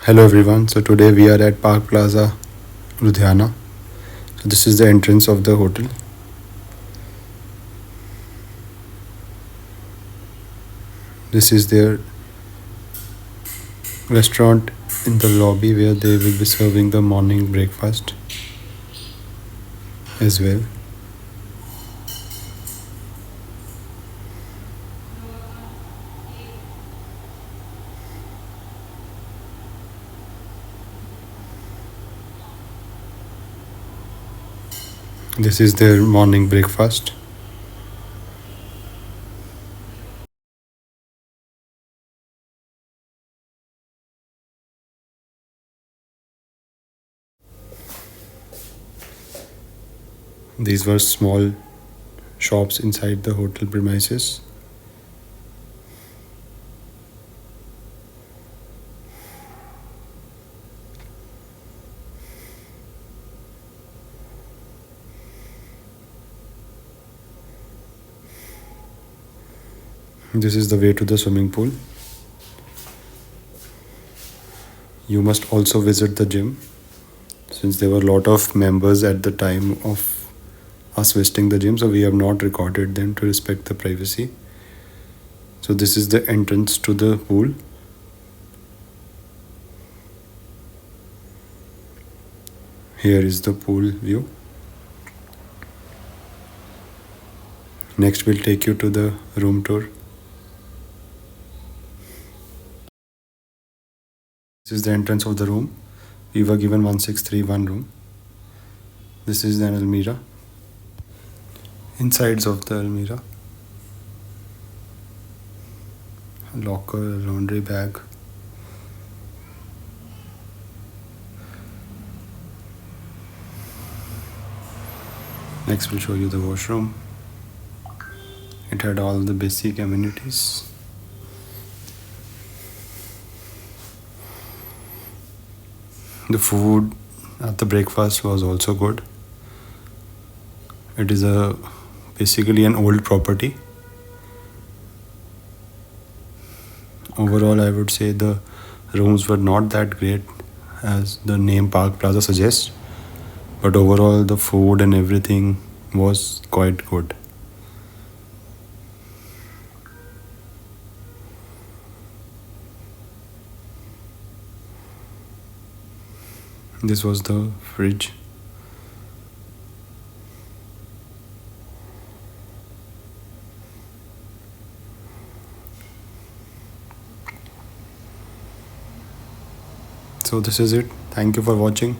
Hello everyone. So today we are at Park Plaza, Ludhiana. So this is the entrance of the hotel. This is their restaurant in the lobby where they will be serving the morning breakfast as well. This is their morning breakfast. These were small shops inside the hotel premises. This is the way to the swimming pool. You must also visit the gym since there were a lot of members at the time of us visiting the gym, so we have not recorded them to respect the privacy. So this is the entrance to the pool. Here is the pool view. Next we'll take you to the room tour. This is the entrance of the room. We were given 1631 room. This is an almirah. Insides of the almirah. A locker, a laundry bag. Next we'll show you the washroom. It had all the basic amenities. The food at the breakfast was also good. It is basically an old property. Overall, I would say the rooms were not that great as the name Park Plaza suggests, but overall the food and everything was quite good. This was the fridge. So this is it. Thank you for watching.